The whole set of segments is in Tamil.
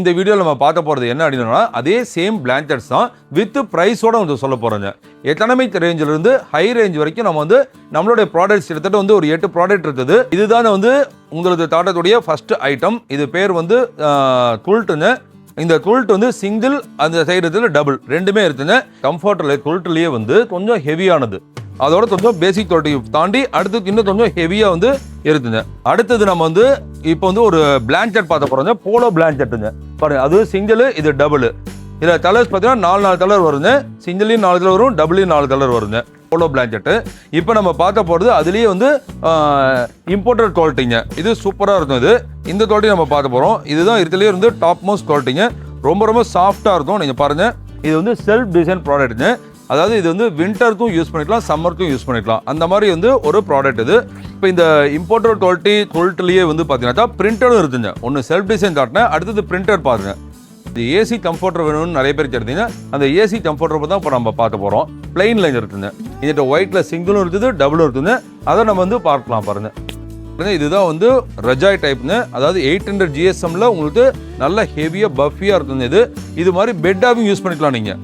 இந்த வீடியோவில் நம்ம பார்க்க போகிறது என்ன அப்படின்னா அதே சேம் பிளாங்கெட்ஸ் தான் வித் ப்ரைஸோட வந்து சொல்ல போகிறோங்க. எக்கனாமிக் ரேஞ்சிலிருந்து ஹை ரேஞ்ச் வரைக்கும் நம்ம வந்து நம்மளுடைய ப்ராடக்ட்ஸ் கிட்டத்தட்ட வந்து ஒரு 8 ப்ராடக்ட் இருக்குது. இதுதான் வந்து உங்களுக்கு தாட்டக்கூடிய ஃபர்ஸ்ட் ஐட்டம். இது பேர் வந்து குல்ட்டுங்க. இந்த குல்ட் வந்து சிங்கிள், அந்த சைடு டபுள் ரெண்டுமே இருக்குங்க. கம்ஃபர்ட்ல குல்ட்லேயே வந்து கொஞ்சம் ஹெவியானது, அதோட கொஞ்சம் பேசிக் குவாலிட்டி தாண்டி அடுத்து இன்னும் கொஞ்சம் ஹெவியா வந்து இருக்குங்க. அடுத்தது நம்ம வந்து இப்போ வந்து ஒரு பிளாங்கெட் பார்த்த போறோங்க. போலோ பிளாங்கெட்டுங்க பாருங்க. அது சிங்கிள், இது டபுள். இதுல கலர்ஸ் பார்த்தீங்கன்னா 4 கலர் வருங்க. சிங்கிளையும் 4 கலர் வரும், டபுளையும் 4 கலர் வருங்க. போலோ பிளாங்கெட்டு இப்போ நம்ம பார்க்க போறது அதுலயே வந்து இம்போர்ட்டட் குவாலிட்டிங்க. இது சூப்பரா இருக்கும். இந்த குவாலிட்டி நம்ம பார்க்க போறோம். இதுதான் இதுலயே வந்து டாப் மோஸ்ட் குவாலிட்டிங்க. ரொம்ப ரொம்ப சாஃப்டா இருக்கும். நீங்க பாருங்க, இது வந்து செல்ஃப் டிசைன் ப்ராடக்ட்டுங்க. அதாவது இது வந்து வின்டருக்கும் யூஸ் பண்ணிக்கலாம், சம்மருக்கும் யூஸ் பண்ணிக்கலாம். அந்த மாதிரி வந்து ஒரு ப்ராடக்ட் இது. இப்போ இந்த இம்போர்ட்டட் குவாலிட்டி குவாலிட்டிலேயே வந்து பார்த்தீங்கன்னா பிரிண்டரும் இருக்குங்க. ஒன்று செல்ஃப் டிசைன் காட்டினேன், அடுத்தது பிரிண்டர் பாருங்க. இது ஏசி கம்ஃபர்டர் வேணும்னு நிறைய பேர் கேட்டீங்க. அந்த ஏசி கம்ஃபர்டர் தான் இப்போ நம்ம பார்க்க போகிறோம். பிளைன் லைன் இருக்குங்க. இதுகிட்ட ஒயிட்ல சிங்கிளும் இருக்குது, டபுளும் இருக்குங்க. அதை நம்ம வந்து பார்க்கலாம் பாருங்க. இதுதான் வந்து ரஜாய் டைப்னு, அதாவது 800 GSMல உங்களுக்கு நல்ல ஹெவியாக பஃபியாக இருக்குங்க. இது மாதிரி பெட்டாகவும் யூஸ் பண்ணிக்கலாம் நீங்கள்.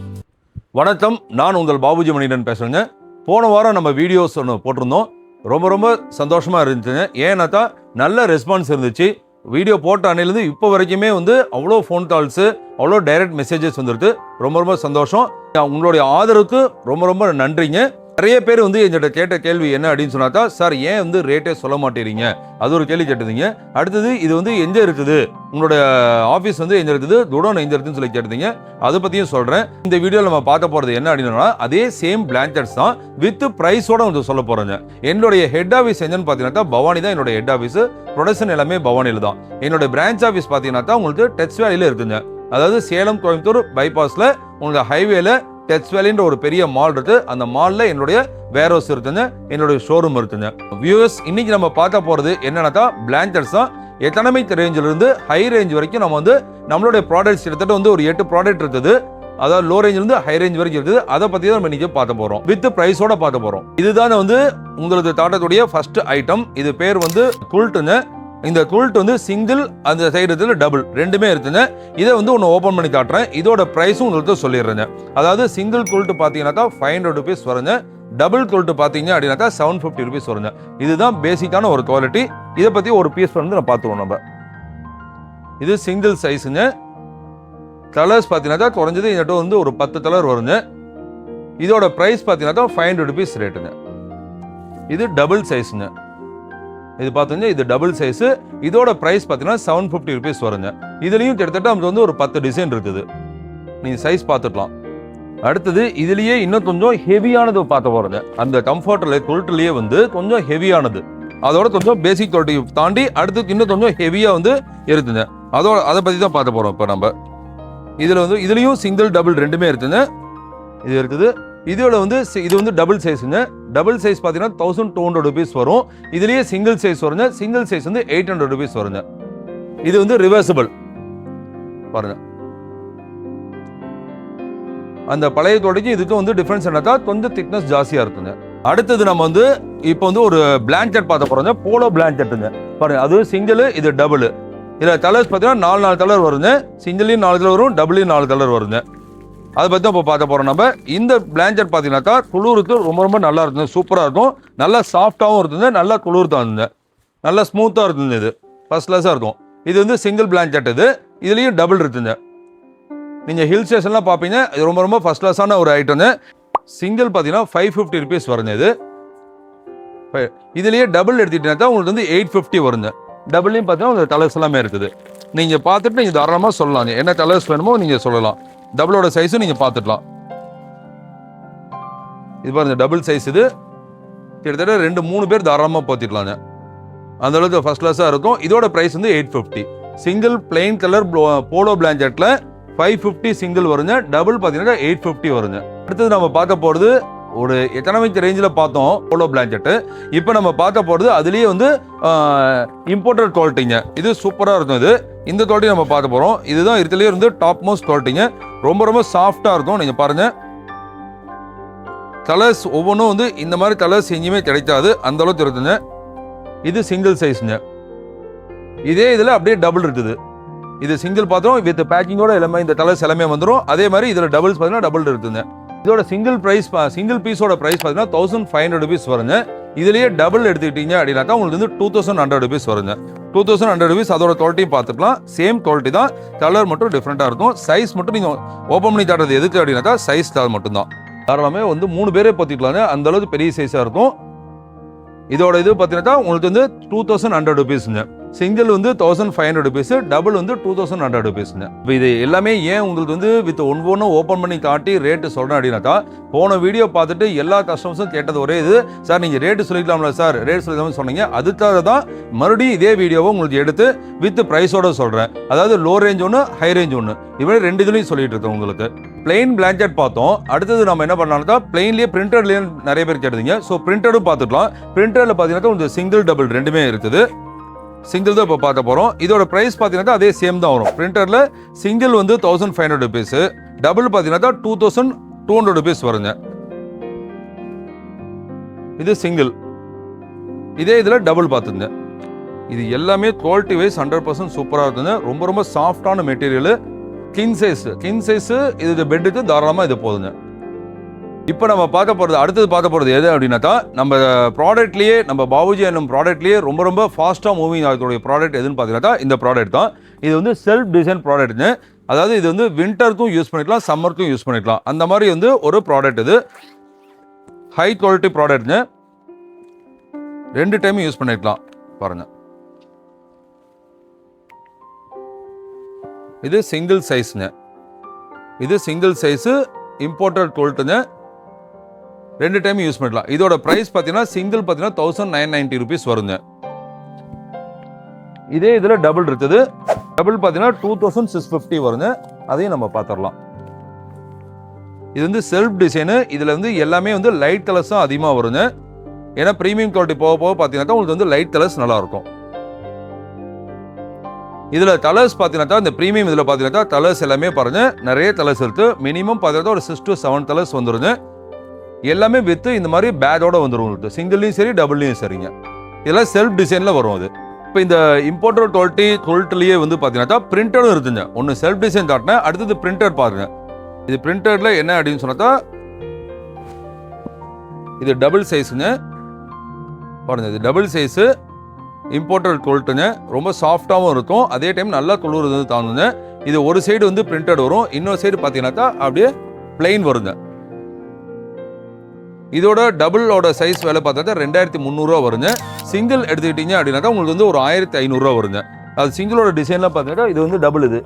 வணக்கம், நான் உங்கள் பாபுஜி மணிகண்டன் பேசுகிறேங்க. போன வாரம் நம்ம வீடியோஸ் ஒன்று போட்டிருந்தோம். ரொம்ப ரொம்ப சந்தோஷமாக இருந்துச்சுங்க. ஏன்னாக்கா நல்ல ரெஸ்பான்ஸ் இருந்துச்சு. வீடியோ போட்ட அன்னையிலேருந்து இப்போ வரைக்குமே வந்து அவ்வளோ ஃபோன் கால்ஸு, அவ்வளோ டைரக்ட் மெசேஜஸ் வந்துருக்கு. ரொம்ப ரொம்ப சந்தோஷம். உங்களுடைய ஆதரவுக்கு ரொம்ப ரொம்ப நன்றிங்க. நிறைய பேர் வந்து என்கிட்ட கேட்ட கேள்வி என்ன அப்படின்னு சொன்னாக்கா, சார் ஏன் வந்து ரேட்டே சொல்ல மாட்டேறீங்க, அது ஒரு கேள்வி கேட்டதுங்க. அடுத்தது இது வந்து எங்கே இருக்குது, உங்களோட ஆஃபீஸ் வந்து எங்கே இருக்குது, குடோன் எங்கே இருக்குதுன்னு சொல்லி கேட்டதுங்க. அதை பற்றியும் சொல்கிறேன். இந்த வீடியோவில் நம்ம பார்க்க போகிறது என்ன அப்படின்னா அதே சேம் பிளாங்கெட்ஸ் தான் வித் ப்ரைஸோட வந்து சொல்ல போகிறேங்க. என்னுடைய ஹெட் ஆஃபீஸ் என்னன்னு பார்த்தீங்கன்னா பவானி தான் என்னோட ஹெட் ஆஃபீஸ். ப்ரொடக்ஷன் எல்லாமே பவானியில் தான். என்னோட பிரான்ச் ஆஃபீஸ் பார்த்தீங்கன்னா உங்களுக்கு டெக்ஸ் வேலியில் இருக்குங்க. அதாவது சேலம் கோயம்புத்தூர் பைபாஸில் உங்களுக்கு ஹைவேல டெக்ஸ் வேலின்ற ஒரு பெரிய மால் இருக்கு. அந்த மால்ல என்னுடைய வேர் ஹவுஸ் இருக்குங்க, என்னுடைய ஷோரூம் இருக்குங்க. வியூவர்ஸ், இன்னைக்கு நம்ம பார்க்க போறது என்னன்னாக்கா பிளாங்கெட்ஸ் தான். எக்கனாமிக் ரேஞ்சிலிருந்து ஹை ரேஞ்ச் வரைக்கும் நம்ம வந்து நம்மளுடைய ப்ராடக்ட்ஸ் கிட்டத்தட்ட வந்து ஒரு 8 ப்ராடக்ட் இருக்குது. அதாவது லோ ரேஞ்சிலிருந்து ஹை ரேஞ்ச் வரைக்கும் இருக்குது. அதை பத்தி தான் நம்ம இன்னைக்கு பார்க்க போறோம். வித் பிரைஸோட பார்க்க போறோம். இதுதான் வந்து உங்களுக்கு தாட்டக்கூடிய ஃபர்ஸ்ட் ஐட்டம். இது பேர் வந்து குல்ட்டுங்க. இந்த குல்ட் வந்து சிங்கிள், அந்த சைடு டபுள் ரெண்டுமே இருக்குங்க. இதை வந்து ஒன்று ஓப்பன் பண்ணி காட்டுறேன். இதோட ப்ரைஸும் உங்களுக்கு சொல்லிடுறேங்க. அதாவது சிங்கிள் குல்ட் பார்த்தீங்கன்னாக்கா 500 rupees வருங்க. டபுள் குல்ட் பார்த்தீங்க அப்படின்னாக்கா 750 rupees வருங்க. இதுதான் பேசிக்கான ஒரு குவாலிட்டி. இதை பற்றி ஒரு பீஸ் வந்து நம்ம பார்த்துருவோம். நம்ம இது சிங்கிள் சைஸுங்க. கலர்ஸ் பார்த்தீங்கன்னாக்கா குறைஞ்சது என்கிட்ட வந்து ஒரு 10 கலர் வருங்க. இதோட ப்ரைஸ் பார்த்தீங்கன்னாக்கா 500 rupees ரேட்டுங்க. இது டபுள் சைஸுங்க. இது பார்த்தீங்கன்னா இது டபுள் சைஸு. இதோட ப்ரைஸ் பார்த்தீங்கன்னா 750 rupees வருங்க. இதுலேயும் கிட்டத்தட்ட நமக்கு வந்து ஒரு 10 டிசைன் இருக்குது. நீங்கள் சைஸ் பார்த்துக்கலாம். அடுத்தது இதுலேயே இன்னும் கொஞ்சம் ஹெவியானது பார்த்து போகிறேங்க. அந்த கம்ஃபர்ட்டில் குல்ட்லேயே வந்து கொஞ்சம் ஹெவியானது, அதோட கொஞ்சம் பேசிக் குவாலிட்டி தாண்டி அடுத்து இன்னும் கொஞ்சம் ஹெவியாக வந்து இருக்குங்க. அதை பற்றி தான் பார்க்க போகிறோம். இப்போ நம்ம இதில் வந்து இதுலேயும் சிங்கிள் டபுள் ரெண்டுமே இருக்குங்க. இது இருக்குது. இதோட வந்து இது வந்து டபுள் சைஸுங்க. டபுள் சைஸ் பார்த்தீங்கன்னா 1200 rupees வரும். இதுலேயே சிங்கிள் சைஸ் வருங்க. சிங்கிள் சைஸ் வந்து 800 rupees வருங்க. இது வந்து ரிவர்சிபிள் பாருங்க. அந்த பழைய தோடைக்கு இதுக்கும் வந்து டிஃபரன்ஸ் என்னக்கா கொஞ்சம் திக்னஸ் ஜாஸ்தியா இருக்குங்க. அடுத்தது நம்ம வந்து இப்போ வந்து ஒரு பிளாங்கெட் பார்த்த போறோங்க. போலோ பிளாங்கெட்டுங்க பாருங்க. அது சிங்கிள், இது டபுள். இதில் கலர்ஸ் பார்த்தீங்கன்னா 4 கலர் வருங்க. சிங்கிளையும் 4 கலர் வரும், டபுளையும் 4 கலர் வருங்க. அதை பற்றி தான் இப்போ பார்க்க போகிறோம். நம்ம இந்த பிளாங்கெட் பார்த்தீங்கன்னாக்கா குளிருக்கு ரொம்ப ரொம்ப நல்லா இருக்குங்க. சூப்பராக இருக்கும். நல்லா சாஃப்டாகவும் இருக்குங்க. நல்லா குளிர் தான் இருந்துங்க. நல்லா ஸ்மூத்தாக இருக்குங்க. இது ஃபர்ஸ்ட் கிளாஸாக இருக்கும். இது வந்து சிங்கிள் பிளாங்கெட். இதுலேயும் டபுள் இருக்குங்க. நீங்கள் ஹில் ஸ்டேஷன்லாம் பார்ப்பீங்க. இது ரொம்ப ரொம்ப ஃபர்ஸ்ட் கிளாஸான ஒரு ஐட்டங்க. சிங்கிள் பார்த்தீங்கன்னா 550 rupees வருங்க. இதுலேயே டபுள் எடுத்துக்கிட்டீங்கன்னா உங்களுக்கு வந்து 850 வருங்க. டபுள்லையும் பார்த்தீங்கன்னா இந்த கலர்ஸ் எல்லாமே இருக்குது. நீங்கள் பார்த்துட்டு நீங்கள் தாராளமாக சொல்லலாம். என்ன கலர்ஸ் வேணுமோ நீங்கள் சொல்லலாம். டபுளோட சைஸும் நீங்கள் பார்த்துக்கலாம். இது பாருங்க டபுள் சைஸ். இது கிட்டத்தட்ட 2-3 பேர் தாராளமாக போத்திக்கலாங்க. அந்த அளவுக்கு ஃபர்ஸ்ட் கிளாஸாக இருக்கும். இதோட ப்ரைஸ் வந்து 850. சிங்கிள் பிளெயின் கலர் போலோ பிளாங்கெட்டில் 550 சிங்கிள் வருங்க. டபுள் பார்த்தீங்கன்னா 850 வருங்க. அடுத்தது நம்ம பார்க்க போகிறது ஒரு எக்கனாமிக் ரேஞ்சில் பார்த்தோம் போலோ பிளாங்கெட்டு. இப்போ நம்ம பார்க்க போகிறது அதுலேயே வந்து இம்போர்ட்டட் குவாலிட்டிங்க. இது சூப்பராக இருக்கும். இந்த குவாலிட்டி நம்ம பார்க்க போகிறோம். இதுதான் இதுலேயே இருந்து டாப் மோஸ்ட் குவாலிட்டிங்க. ரொம்ப ரொம்ப சாஃப்டாக இருக்கும். நீங்கள் பாருங்கள், கலர்ஸ் ஒவ்வொன்றும் வந்து இந்த மாதிரி கலர்ஸ் எங்கேயுமே கிடைக்காது, அந்த அளவுக்கு இருக்குங்க. இது சிங்கிள் சைஸுங்க. இதே இதில் அப்படியே டபுள் இருக்குது. இது சிங்கிள் பாத்திரம் வித் பேக்கிங்கோட எல்லாமே இந்த கலர்ஸ் எல்லாமே வந்துடும். அதே மாதிரி இதில் டபுள்ஸ் பார்த்தீங்கன்னா டபுள் இருக்குங்க. இதோட சிங்கிள் பீஸோட ப்ரைஸ் பார்த்தீங்கன்னா 1500 rupees வருங்க. இதுலேயே டபுள் எடுத்துக்கிட்டீங்க அப்படின்னாக்கா உங்களுக்கு வந்து 2100 rupees வருங்க. 2100 rupees அதோட குவாலிட்டியும் பார்த்துக்கலாம். சேம் குவாலிட்டி தான், கலர் மட்டும் டிஃப்ரெண்ட்டாக இருக்கும். சைஸ் மட்டும் நீங்கள் ஓப்பன் பண்ணி காட்டுறது எதுக்கு அப்படின்னாக்கா சைஸ் மட்டும்தான். தாராளமே வந்து 3 பேரே பற்றிக்கலாங்க, அந்த அளவுக்கு பெரிய சைஸாக இருக்கும். இதோட இது பார்த்தீங்கன்னா உங்களுக்கு வந்து 2100 rupeesங்க. சிங்கிள் வந்து 1500 rupees, டபுள் வந்து 2200 rupeesங்க. இப்போ இது எல்லாமே ஏன் உங்களுக்கு வந்து வித் ஒவ்வொன்றும் ஓப்பன் பண்ணி காட்டி ரேட்டு சொல்கிறேன் அப்படின்னாக்கா, போன வீடியோ பார்த்துட்டு எல்லா கஸ்டமர்ஸும் கேட்டது ஒரே இது, சார் நீங்கள் ரேட்டு சொல்லிக்கலாம்ல சார், ரேட் சொல்லிக்கலாம்னு சொன்னீங்க. அதுக்காக தான் மறுபடியும் இதே வீடியோவை உங்களுக்கு எடுத்து வித் ப்ரைஸோட சொல்கிறேன். அதாவது லோ ரேஞ்ச் ஒன்று, ஹை ரேஞ்ச் ஒன்று, இவரே 2 இதுலையும் சொல்லிட்டு இருக்கேன் உங்களுக்கு. பிளெயின் பிளாங்கெட் பார்த்தோம். அடுத்தது நம்ம என்ன பண்ணலாம்னா பிளெயின்லேயே பிரிண்டட்லேயே நிறைய பேர் கேட்டீங்க. ஸோ பிரிண்டடும் பார்த்துக்கலாம். பிரிண்டரில் பார்த்தீங்கன்னா உங்களுக்கு சிங்கிள் டபுள் ரெண்டுமே இருக்குது. சிங்கிள் தான் இப்போ பார்க்க போகிறோம். இதோட ப்ரைஸ் பார்த்தீங்கன்னா அதே சேம் தான் வரும். பிரிண்டரில் சிங்கிள் வந்து 1500 rupees, டபுள் பார்த்தீங்கன்னா 2200 rupees வருங்க. இது சிங்கிள். இதே இதில் டபுள் பார்த்துங்க. இது எல்லாமே குவாலிட்டி வைஸ் 100% சூப்பராக இருக்குங்க. ரொம்ப ரொம்ப சாஃப்டான மெட்டீரியல். கிங் சைஸ் இது பெட்டுக்கு தாராளமாக இது போதுங்க. இப்போ நம்ம அடுத்தது பார்க்க போகிறது எது அப்படின்னாக்கா, நம்ம ப்ராடக்ட்லேயே நம்ம பாபுஜி என்னும் ப்ராடக்ட்லேயே ரொம்ப ரொம்ப ஃபாஸ்ட்டாக மூவிங் ஆகக்கூடிய ப்ராடக்ட் எதுன்னு பார்த்தீங்கன்னாக்கா இந்த ப்ராடக்ட் தான். இது வந்து செல்ஃப் டிசைன் ப்ராடக்ட்னு. அதாவது இது வந்து வின்டருக்கும் யூஸ் பண்ணிக்கலாம், சம்மருக்கும் யூஸ் பண்ணிக்கலாம். அந்த மாதிரி வந்து ஒரு ப்ராடக்ட் இது. ஹை குவாலிட்டி ப்ராடக்ட்னு, 2 டைம் யூஸ் பண்ணிக்கலாம். பாருங்கள், இது சிங்கிள் சைஸுங்க. இது சிங்கிள் சைஸு இம்போர்ட்டட் குவாலிட்டிங்க. 2 டைம் யூஸ் பண்ணிக்கலாம். இதோட ப்ரைஸ் பார்த்தீங்கன்னா சிங்கிள் பார்த்தீங்கன்னா 1990 rupees வருங்க. இதே இதில் டபுள் இருக்குது. டபுள் பார்த்தீங்கன்னா 2650 வருங்க. அதையும் நம்ம பார்த்துடலாம். இது வந்து செல்ஃப் டிசைனு. இதில் வந்து எல்லாமே வந்து லைட் கலர்ஸ் தான் அதிகமாக வருங்க. ஏன்னா ப்ரீமியம் குவாலிட்டி போக போக பார்த்தீங்கன்னாக்கா உங்களுக்கு வந்து லைட் கலர்ஸ் நல்லா இருக்கும். இதில் கலர்ஸ் பார்த்தீங்கன்னா இந்த ப்ரீமியம் இதில் பார்த்தீங்கன்னா கலர்ஸ் எல்லாமே பாருங்க, நிறைய கலர்ஸ் இருக்கு. மினிமம் பார்த்தீங்கன்னா ஒரு 6 to 7 கலர்ஸ் வந்துருங்க. எல்லாமே வித்து இந்த மாதிரி பேடோட வந்துடும் உங்களுக்கு. சிங்கிள்லையும் சரி, டபுள்லையும் சரிங்க. இதெல்லாம் செல்ஃப் டிசைனில் வரும் அது. இப்போ இந்த இம்போர்ட்டட் குவாலிட்டிலேயே வந்து பார்த்தீங்கன்னா பிரிண்டடும் இருக்குங்க. ஒன்று செல்ஃப் டிசைன் காட்டினேன், அடுத்தது பிரிண்டட் பாருங்க. இது பிரிண்டட்ல என்ன அப்படின்னு சொன்னா, இது டபுள் சைஸுங்க. பாருங்க, இது டபுள் சைஸு இம்போர்ட்டட் குவாலிட்டிங்க. ரொம்ப சாஃப்டாகவும் இருக்கும், அதே டைம் நல்லா குளிர் வந்து தாங்குங்க. இது ஒரு சைடு வந்து பிரிண்டட் வரும், இன்னொரு சைடு பார்த்தீங்கன்னாக்கா அப்படியே பிளெயின் வருங்க. இதோட டபுளோட சைஸ் வேலை பார்த்தா 2300 வருங்க. சிங்கிள் எடுத்துக்கிட்டீங்க அப்படின்னாக்கா உங்களுக்கு வந்து ஒரு 1500 வருங்க. அது சிங்கிளோட டிசைன்லாம் பார்த்தீங்கன்னா இது வந்து டபுள். இது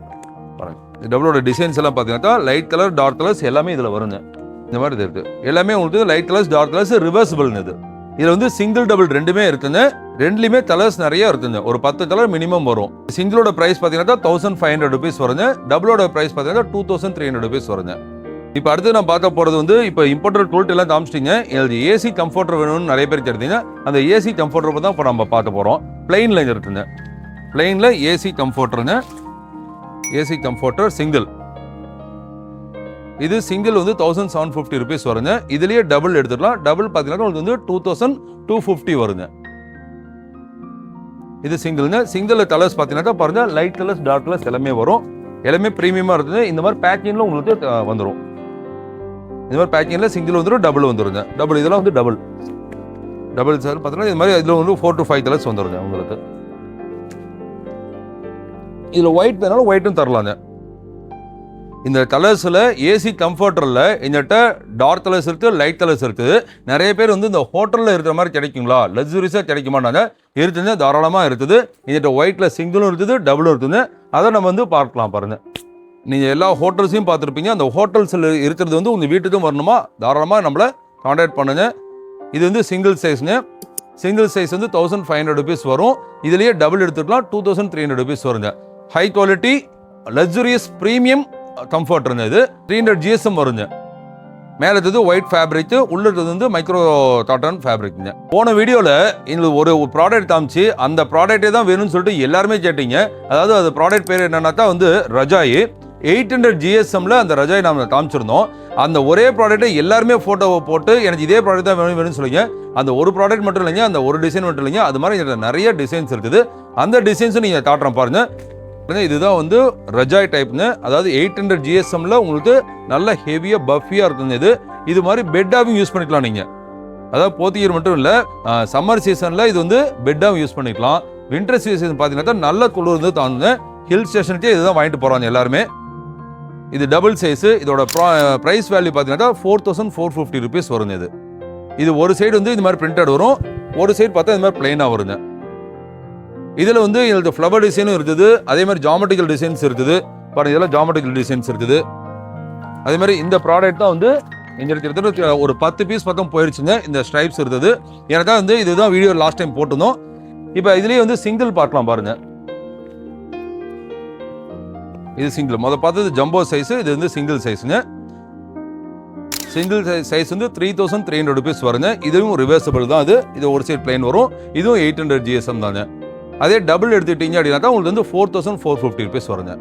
டபுளோட டிசைன்ஸ் எல்லாம் பார்த்தீங்கன்னா லைட் கலர், டார்க் கலர்ஸ் எல்லாமே இதில் வருங்க. இந்த மாதிரி இது இருக்கு. எல்லாமே உங்களுக்கு லைட் கலர்ஸ், டார்க் கலர்ஸ், ரிவர்சிபிள்னு. இது இதில் வந்து சிங்கிள் டபுள் ரெண்டுமே இருக்குங்க. ரெண்டுலையுமே கலர்ஸ் நிறைய இருக்குங்க. ஒரு 10 கலர் மினிமம் வரும். சிங்கிளோட ப்ரைஸ் பார்த்தீங்கன்னா 1500 rupees வருங்க. டபுளோட ப்ரைஸ் பார்த்தீங்கன்னா 2300 rupees வருங்க. இப்போ அடுத்து நான் பார்க்க போகிறது வந்து, இப்போ இம்போர்ட்டட் குவாலிட்டி எல்லாம் காமிச்சிட்டிங்க. எனக்கு ஏசி கம்ஃபர்டர் வேணும்னு நிறைய பேர் கேட்டீங்க. அந்த ஏசி கம்ஃபர்டர் தான் இப்போ நம்ம பார்க்க போகிறோம். பிளெயினில் இருக்குங்க. பிளெயினில் ஏசி கம்ஃபர்டருங்க. AC comforter single. இது சிங்கிள் வந்து 1750 rupees வருங்க. இதுலேயே டபுள் எடுத்துக்கலாம். டபுள் பார்த்தீங்கன்னா உங்களுக்கு வந்து 2250 வருங்க. இது சிங்கிள்ங்க. சிங்கிள் கலர்ஸ் பார்த்தீங்கன்னா பாருங்க, லைட் கலர்ஸ், டார்க் கலர்ஸ் எல்லாமே வரும். எல்லாமே ப்ரீமியமாக இருக்குது. இந்த மாதிரி பேக்கிங்கில் உங்களுக்கு வந்துடும். இந்த மாதிரி பேக்கிங்கில் சிங்கிள் வந்துடும், டபுள் வந்துடுங்க. டபுள் இதெல்லாம் வந்து டபுள் சார் பார்த்தீங்கன்னா இது மாதிரி இதில் வந்து 4 to 5 கலர்ஸ் வந்துடுங்க உங்களுக்கு. இதில் ஒயிட் வேணாலும் ஒயிட்டும் தரலாங்க. இந்த கலர்ஸில் ஏசி கம்ஃபர்டரில் எங்கிட்ட டார்க் கலர்ஸ் இருக்குது, லைட் கலர்ஸ் இருக்குது. நிறைய பேர் வந்து இந்த ஹோட்டலில் இருக்கிற மாதிரி கிடைக்குங்களா, லக்ஸுரியஸாக கிடைக்குமாட்டாங்க. இருக்குங்க, தாராளமாக இருக்குது. எங்கிட்ட ஒயிட்டில் சிங்கிளும் இருக்குது, டபுளும் இருக்குதுங்க. அதை நம்ம வந்து பார்க்கலாம் பாருங்கள். நீங்கள் எல்லா ஹோட்டல்ஸையும் பார்த்துருப்பீங்க. அந்த ஹோட்டல்ஸில் இருக்கிறது வந்து உங்கள் வீட்டுக்கும் வரணுமா, தாராளமாக நம்மளை கான்டாக்ட் பண்ணுங்க. இது வந்து சிங்கிள் சைஸுங்க. சிங்கிள் சைஸ் வந்து 1500 rupees வரும். இதுலேயே டபுள் எடுத்துக்கலாம், 2300 rupees வருங்க. ஹை குவாலிட்டி லக்ஸுரியஸ் ப்ரீமியம் கம்ஃபர்ட்ருங்க. இது 300 GSM வருங்க. மேலே இருக்கிறது ஒயிட் ஃபேப்ரிக்கு, உள்ள இருக்கிறது வந்து மைக்ரோ காட்டன் ஃபேப்ரிக்குங்க. போன வீடியோவில் எங்களுக்கு ஒரு ப்ராடக்ட் காமிச்சு அந்த ப்ராடக்டே தான் வேணும்னு சொல்லிட்டு எல்லாருமே கேட்டீங்க. அதாவது அது ப்ராடக்ட் பேர் என்னன்னாக்கா வந்து ரஜாயி. 800 GSMல அந்த ரஜாய் நாம காமிச்சிருந்தோம். அந்த ஒரே ப்ராடக்ட்டை எல்லாருமே ஃபோட்டோவை போட்டு எனக்கு இதே ப்ராடக்ட் தான் வேணும்னு சொல்லுங்க. அந்த ஒரு ப்ராடக்ட் மட்டும் இல்லைங்க, அந்த ஒரு டிசைன் மட்டும் இல்லைங்க, அது மாதிரி நிறைய டிசைன்ஸ் இருக்குது. அந்த டிசைன்ஸும் நீங்கள் காட்டுறேன் பாருங்க. இதுதான் வந்து ரஜாய் டைப்னு, அதாவது 800 GSMல உங்களுக்கு நல்ல ஹெவியா பஃபியா இருக்குங்க. இது மாதிரி பெட்டாவும் யூஸ் பண்ணிக்கலாம் நீங்க. அதாவது போத்திகீர் மட்டும் இல்ல, சம்மர் சீசன்ல இது வந்து பெட்டாவும் யூஸ் பண்ணிக்கலாம். வின்டர் சீசன் பாத்தீங்கன்னா நல்ல குளிர் வந்து தாங்க. ஹில் ஸ்டேஷனுக்கே இதுதான் வாங்கிட்டு போறாங்க எல்லாருமே. இது டபுள் சைஸ். இதோட பிரைஸ் வேல்யூ பாத்தீங்கன்னா 4450 rupees வருங்க. இது ஒரு சைடு வந்து இந்த மாதிரி பிரிண்டட் வரும், ஒரு சைடு பார்த்தா இந்த மாதிரி பிளைனா வருங்க. இதுல வந்து இதுல ஃப்ளவர் டிசைனும் இருக்குது, அதே மாதிரி ஜாமெட்ரிக்கல் டிசைன்ஸ் இருக்குது. பாருங்க, இதெல்லாம் ஜாமெட்ரிக்கல் டிசைன்ஸ் இருக்குது. அதே மாதிரி இந்த ப்ராடக்ட் தான் வந்து எங்களுக்கு ஒரு 10 பீஸ் பக்கம் போயிருச்சுங்க. இந்த ஸ்ட்ரைப்ஸ் இருக்குது. எனக்கு வந்து இதுதான் வீடியோ லாஸ்ட் டைம் போட்டிருந்தோம். இப்போ இதுலயே வந்து சிங்கிள் பார்க்கலாம் பாருங்க. இது சிங்கிள். முதல்ல பார்த்தது ஜம்போ சைஸ், இது வந்து சிங்கிள் சைஸுங்க. சிங்கிள் சைஸ் வந்து 3300 rupees வருங்க. இதுவும் ரிவர்சபிள் தான். இது ஒரு சைடு பிளைன் வரும். இதுவும் 800 GSM தாங்க. அதே டபுள் எடுத்துட்டீங்க அப்படின்னா உங்களுக்கு வந்து 4450 rupees வருங்க.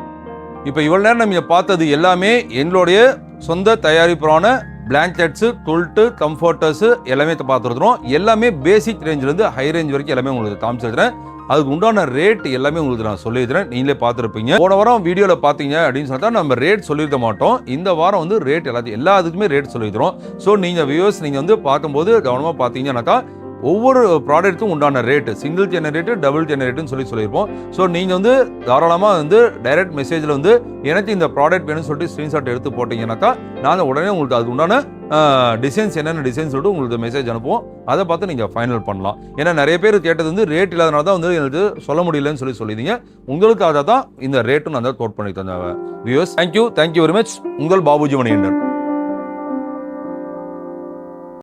இப்போ இவ்வளோ நேரம் நம்ம பார்த்தது எல்லாமே எங்களுடைய சொந்த தயாரிப்பான பிளாங்கெட்ஸு, குல்ட்டு, கம்ஃபர்டர்ஸு எல்லாமே பார்த்துருக்குறோம். எல்லாமே பேசிக் ரேஞ்சிலேருந்து ஹை ரேஞ்ச் வரைக்கும் எல்லாமே உங்களுக்கு காமிச்சிருக்கிறேன். அதுக்கு உண்டான ரேட் எல்லாமே உங்களுக்கு நான் சொல்லிடுறேன், நீங்களே பார்த்துருப்பீங்க. போன வாரம் வீடியோவில் பார்த்தீங்க அப்படின்னு சொன்னால் நம்ம ரேட் சொல்லியிருக்க மாட்டோம். இந்த வாரம் வந்து ரேட் எல்லாத்துக்குமே ரேட் சொல்லிடுறோம். ஸோ நீங்கள் வியூவர்ஸ் நீங்கள் வந்து பார்க்கும்போது கவனமாக பார்த்தீங்கன்னாக்கா ஒவ்வொரு ப்ராடக்ட்டுக்கும் உண்டான ரேட்டு சிங்கிள் ஜெனரேட்டர், டபுள் ஜெனரேட்டர்னு சொல்லியிருப்போம். ஸோ நீங்கள் வந்து தாராளமாக வந்து டைரக்ட் மெசேஜில் வந்து எனக்கு இந்த ப்ராடக்ட் வேணும்னு சொல்லிட்டு ஸ்க்ரீன்ஷாட் எடுத்து போட்டிங்கன்னாக்கா நாங்கள் உடனே உங்களுக்கு அதுக்கு உண்டான டிசைன்ஸ் என்னென்ன டிசைன்ஸ் சொல்லிட்டு உங்களுக்கு மெசேஜ் அனுப்புவோம். அதை பார்த்து நீங்கள் ஃபைனல் பண்ணலாம். ஏன்னா நிறைய பேர் கேட்டது வந்து ரேட் இல்லாதனால தான் வந்து எனக்கு சொல்ல முடியலன்னு சொல்லியிருந்தீங்க. உங்களுக்கு அதை தான் இந்த ரேட்டும் நான் தான் கோட் பண்ணி தந்தேன் வியூவர்ஸ். Thank you very much. உங்கள் பாபுஜி மணிகண்டன்.